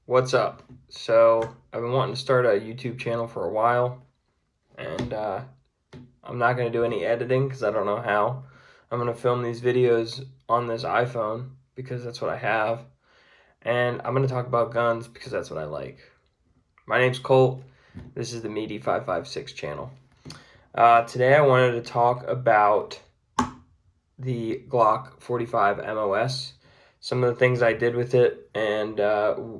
What's up? So, I've been wanting to start a YouTube channel for a while, and I'm not going to do any editing because I don't know how. I'm going to film these videos on this iPhone because that's what I have, and I'm going to talk about guns because that's what I like. My name's Colt. This is the Me G45 channel. Today, I wanted to talk about the Glock 45 MOS, some of the things I did with it, and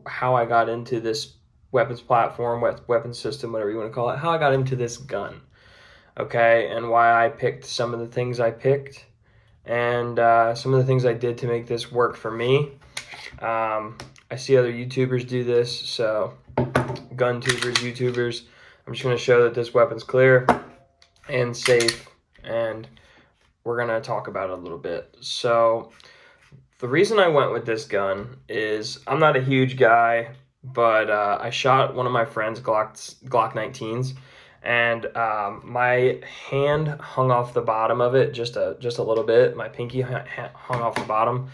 how I got into this weapons platform, weapons system, whatever you want to call it, how I got into this gun, okay, and why I picked some of the things I picked, and some of the things I did to make this work for me. I see other YouTubers do this, so gun tubers, YouTubers, I'm just going to show that this weapon's clear and safe, and we're going to talk about it a little bit. So the reason I went with this gun is I'm not a huge guy, but I shot one of my friend's Glock 19s, and my hand hung off the bottom of it just a little bit. My pinky hung off the bottom,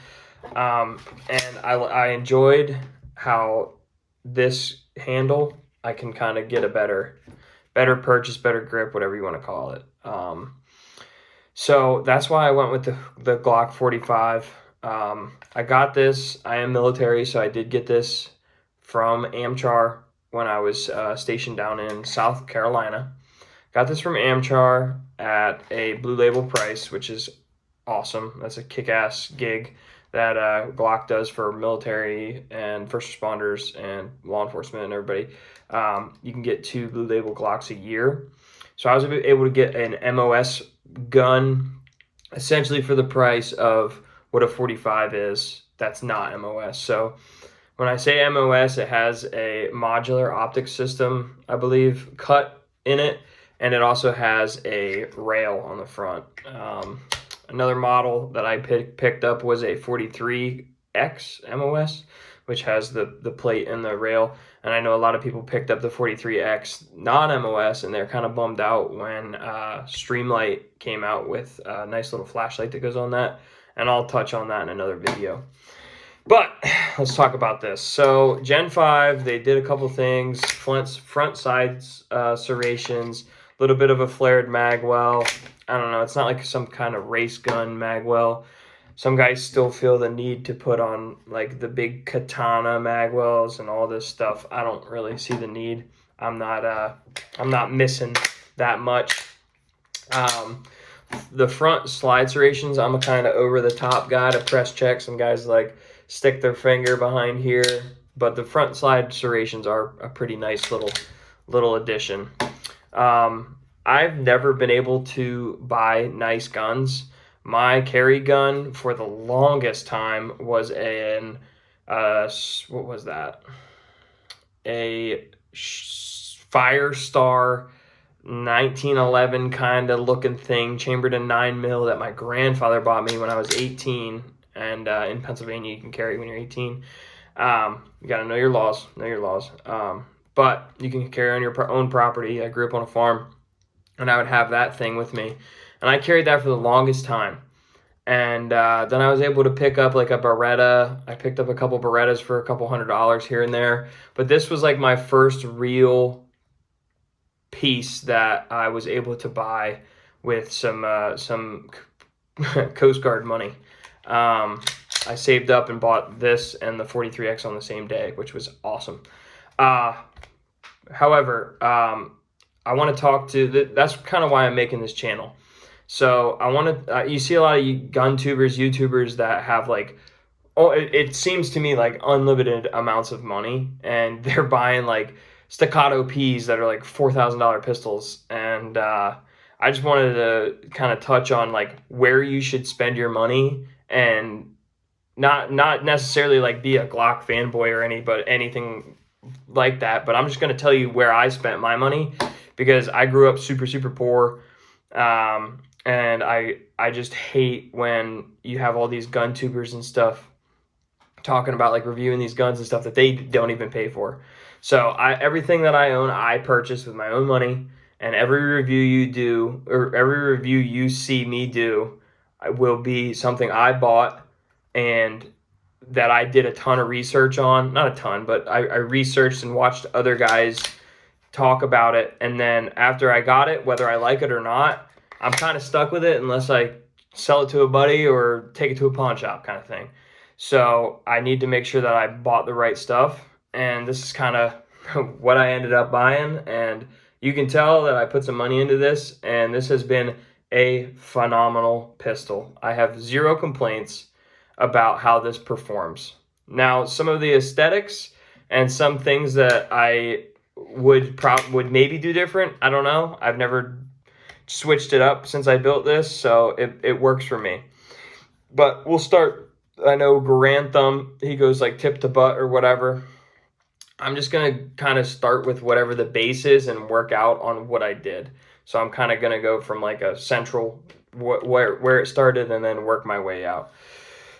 and I enjoyed how this handle I can kind of get a better purchase, better grip, whatever you want to call it. So that's why I went with the Glock 45. I got this. I am military, so I did get this from Amchar when I was stationed down in South Carolina. Got this from Amchar at a blue label price, which is awesome. That's a kick-ass gig that Glock does for military and first responders and law enforcement and everybody. You can get 2 blue label Glocks a year. So I was able to get an MOS gun essentially for the price of what a 45 is. That's not MOS. So when I say MOS, it has a modular optic system, I believe, cut in it, and it also has a rail on the front. Another model that I picked up was a 43X MOS, which has the plate and the rail. And I know a lot of people picked up the 43X non-MOS, and they're kind of bummed out when Streamlight came out with a nice little flashlight that goes on that. And I'll touch on that in another video. But let's talk about this. So Gen 5, they did a couple things. Front side serrations, a little bit of a flared magwell. I don't know. It's not like some kind of race gun magwell. Some guys still feel the need to put on like the big katana magwells and all this stuff. I don't really see the need. I'm not missing that much. The front slide serrations, I'm a kind of over the top guy to press check. Some guys like stick their finger behind here, but the front slide serrations are a pretty nice little addition. I've never been able to buy nice guns. My carry gun for the longest time was what was that? A Firestar 1911 kind of looking thing, chambered in 9mm that my grandfather bought me when I was 18. And in Pennsylvania, you can carry when you're 18. You got to know your laws, but you can carry on your own property. I grew up on a farm, and I would have that thing with me. And I carried that for the longest time. And then I was able to pick up like a Beretta. I picked up a couple Berettas for a couple $100 here and there. But this was like my first real piece that I was able to buy with some Coast Guard money. I saved up and bought this and the 43X on the same day, which was awesome. However, I want to talk to, that's kind of why I'm making this channel. So I want to, you see a lot of gun tubers, YouTubers that have like, it seems to me like unlimited amounts of money, and they're buying like staccato Ps that are like $4,000 pistols. And I just wanted to kind of touch on like where you should spend your money, and not necessarily like be a Glock fanboy or anything like that, but I'm just going to tell you where I spent my money, because I grew up super poor, and I just hate when you have all these gun tubers and stuff talking about like reviewing these guns and stuff that they don't even pay for. So everything that I own, I purchased with my own money, and every review you do, or every review you see me do, will be something I bought, and that I did a ton of research on. Not a ton, but I researched and watched other guys talk about it. And then after I got it, whether I like it or not, I'm kind of stuck with it unless I sell it to a buddy or take it to a pawn shop kind of thing. So I need to make sure that I bought the right stuff. And this is kind of what I ended up buying. And you can tell that I put some money into this. And this has been a phenomenal pistol. I have zero complaints about how this performs. Now, some of the aesthetics and some things that I would maybe do different. I don't know. I've never switched it up since I built this, so it works for me. But we'll start. I know Grand Thumb, he goes like tip to butt or whatever. I'm just gonna kind of start with whatever the base is and work out on what I did. So I'm kind of gonna go from like a central where it started and then work my way out.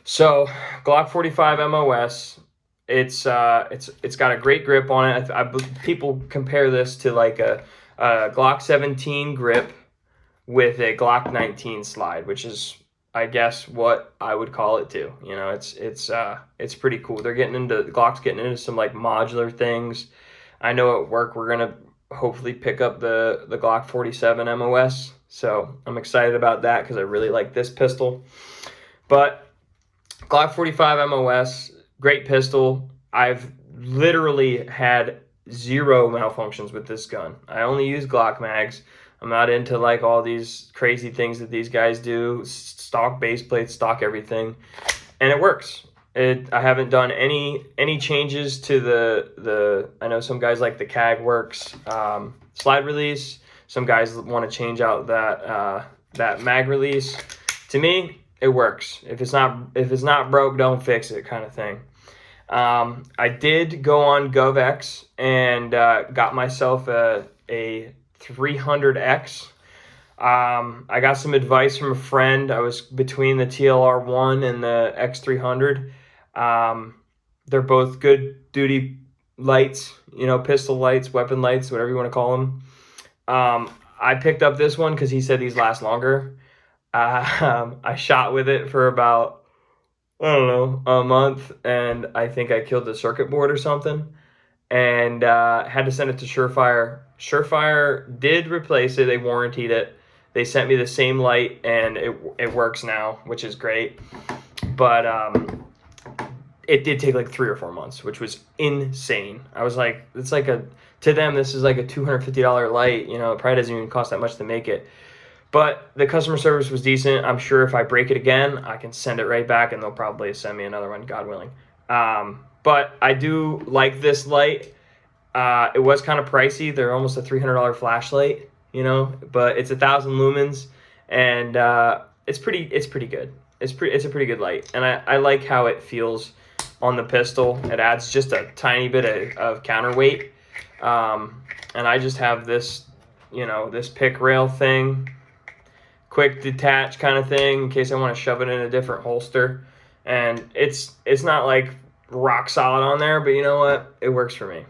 So Glock 45 MOS. It's got a great grip on it. People compare this to like a Glock 17 grip with a Glock 19 slide, which is, I guess, what I would call it too. You know, it's pretty cool. Glock's getting into some like modular things. I know at work we're gonna hopefully pick up the Glock 47 MOS. So I'm excited about that because I really like this pistol. But Glock 45 MOS, great pistol. I've literally had zero malfunctions with this gun. I only use Glock mags. I'm not into like all these crazy things that these guys do, stock base plates, stock everything, and it works. I haven't done any changes to the I know some guys like the CAG works slide release. Some guys want to change out that mag release. To me, it works. If it's not broke, don't fix it, kind of thing. I did go on GovX and got myself a 300X. I got some advice from a friend. I was between the TLR1 and the X300. They're both good duty lights, pistol lights, weapon lights, whatever you want to call them. I picked up this one because he said these last longer. I shot with it for about, I don't know, a month, and I think I killed the circuit board or something, and had to send it to Surefire. Surefire did replace it. They warrantied it. They sent me the same light, and it works now, which is great. But it did take like 3 or 4 months, which was insane. I was like, to them, this is like a $250 light. It probably doesn't even cost that much to make it. But the customer service was decent. I'm sure if I break it again, I can send it right back, and they'll probably send me another one, God willing. But I do like this light. It was kind of pricey. They're almost a $300 flashlight, but it's 1,000 lumens, and it's pretty good. It's a pretty good light, and I like how it feels on the pistol. It adds just a tiny bit of counterweight, and I just have this, this pick rail thing, quick detach kind of thing in case I want to shove it in a different holster. And it's not like rock solid on there, but you know what? It works for me.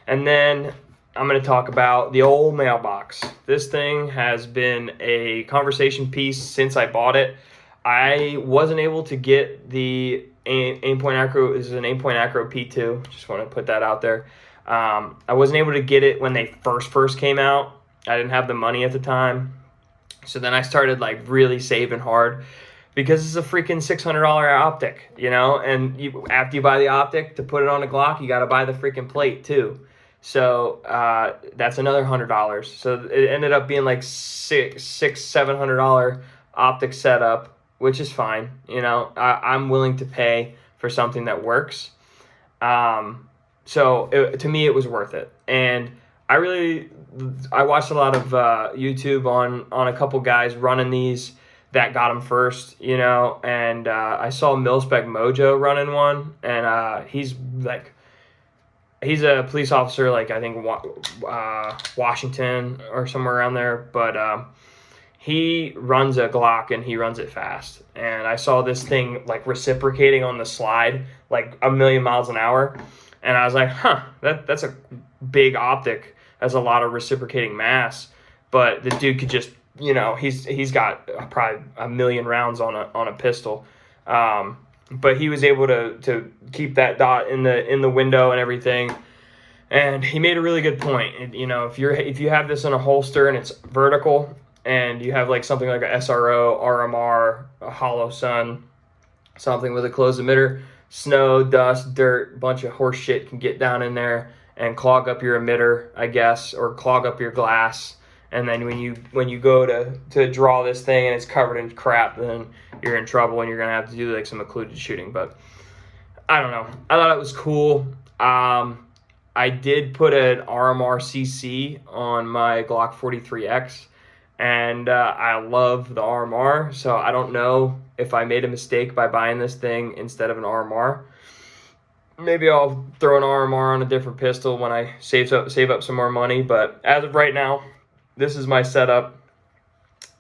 And then I'm going to talk about the old mailbox. This thing has been a conversation piece since I bought it. I wasn't able to get the Aimpoint Acro. This is an Aimpoint Acro P2. Just want to put that out there. I wasn't able to get it when they first came out. I didn't have the money at the time. So then I started like really saving hard because it's a freaking $600 optic, and after you buy the optic to put it on a Glock, you got to buy the freaking plate too. So that's another $100. So it ended up being like $700 optic setup, which is fine. I'm willing to pay for something that works. To me, it was worth it. And I watched a lot of YouTube on a couple guys running these that got them first, and I saw Milspec Mojo running one, and he's a police officer, like I think Washington or somewhere around there, but he runs a Glock and he runs it fast. And I saw this thing like reciprocating on the slide like a million miles an hour, and I was like, that's a big optic. Has a lot of reciprocating mass, but the dude could just, he's got probably a million rounds on a pistol. but he was able to keep that dot in the window and everything. And he made a really good point. If you have this in a holster and it's vertical, and you have like something like a SRO, RMR, a hollow sun, something with a closed emitter, snow, dust, dirt, bunch of horse shit can get down in there and clog up your emitter, I guess, or clog up your glass. And then when you go to draw this thing and it's covered in crap, then you're in trouble and you're gonna have to do like some occluded shooting. But I don't know. I thought it was cool. I did put an RMR CC on my Glock 43X, and I love the RMR, so I don't know if I made a mistake by buying this thing instead of an RMR. Maybe I'll throw an RMR on a different pistol when I save up some more money, but as of right now, this is my setup,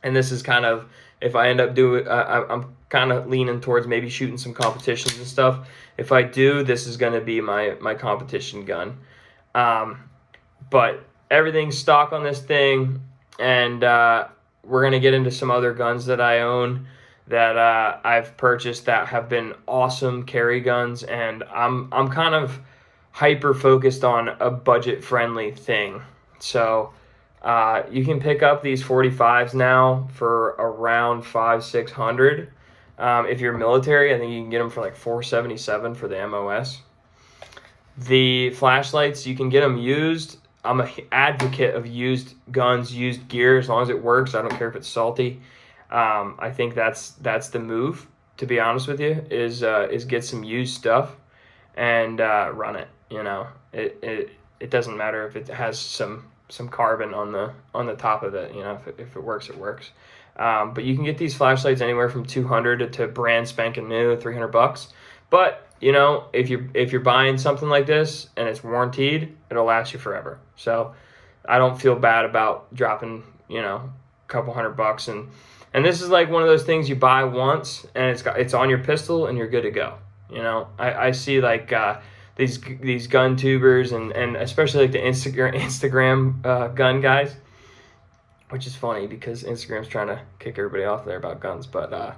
and this is kind of, if I end up doing, I'm kind of leaning towards maybe shooting some competitions and stuff. If I do, this is going to be my competition gun. But everything's stock on this thing, and we're going to get into some other guns that I own that I've purchased that have been awesome carry guns, and I'm kind of hyper focused on a budget friendly thing. So you can pick up these 45s now for around $500-600. If you're military, I think you can get them for like $477 for the MOS. The flashlights, you can get them used. I'm an advocate of used guns, used gear, as long as it works. I don't care if it's salty. I think that's the move, to be honest with you, is get some used stuff and run it. It doesn't matter if it has some carbon on the top of it. If it works, it works. But you can get these flashlights anywhere from $200 to brand spanking new $300. But if you're buying something like this and it's warranted, it'll last you forever. So I don't feel bad about dropping a couple $100, and this is like one of those things you buy once and it's on your pistol and you're good to go. I see like these gun tubers and especially like the Instagram gun guys, which is funny because Instagram's trying to kick everybody off there about guns, but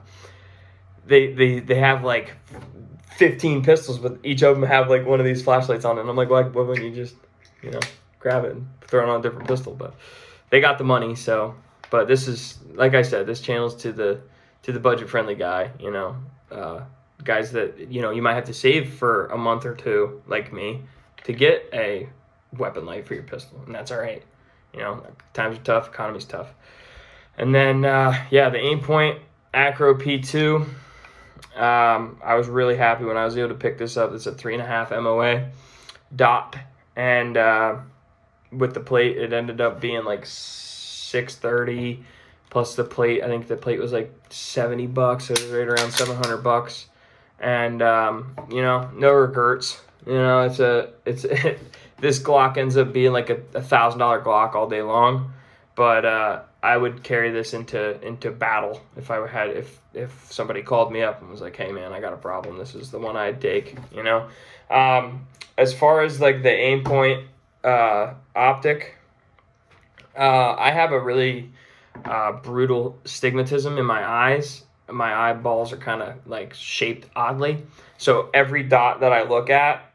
they have like 15 pistols, but each of them have like one of these flashlights on it. And I'm like, why wouldn't you just grab it and throw it on a different pistol? But they got the money, so. But this is, like I said, this channel's to the budget friendly guy. Guys that you might have to save for a month or two, like me, to get a weapon light for your pistol, and that's all right. Times are tough, economy's tough. And then the Aimpoint Acro P2. I was really happy when I was able to pick this up. It's a 3.5 MOA dot, and with the plate, it ended up being like $630 plus the plate. I think the plate was like $70, so it was right around $700. And no regrets. This Glock ends up being like a $1,000 Glock all day long, but I would carry this into battle if somebody called me up and was like, hey man, I got a problem, this is the one I'd take. As far as like the Aimpoint optic, I have a really brutal stigmatism in my eyes. My eyeballs are kind of like shaped oddly, so every dot that I look at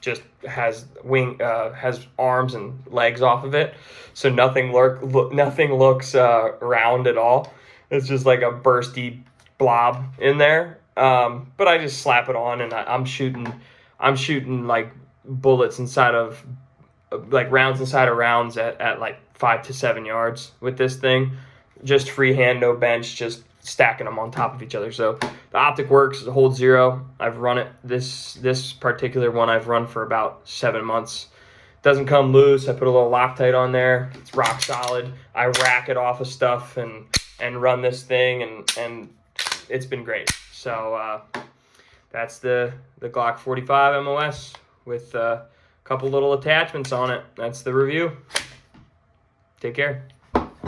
just has has arms and legs off of it, so nothing looks round at all. It's just like a bursty blob in there. But I just slap it on, and I'm shooting like bullets inside of like rounds inside of rounds at like 5 to 7 yards with this thing. Just freehand, no bench, just stacking them on top of each other. So the optic works, it holds zero. I've run it, this particular one I've run for about 7 months. Doesn't come loose. I put a little Loctite on there. It's rock solid. I rack it off of stuff and run this thing, and it's been great. So that's the Glock 45 MOS with a couple little attachments on it. That's the review. Take care.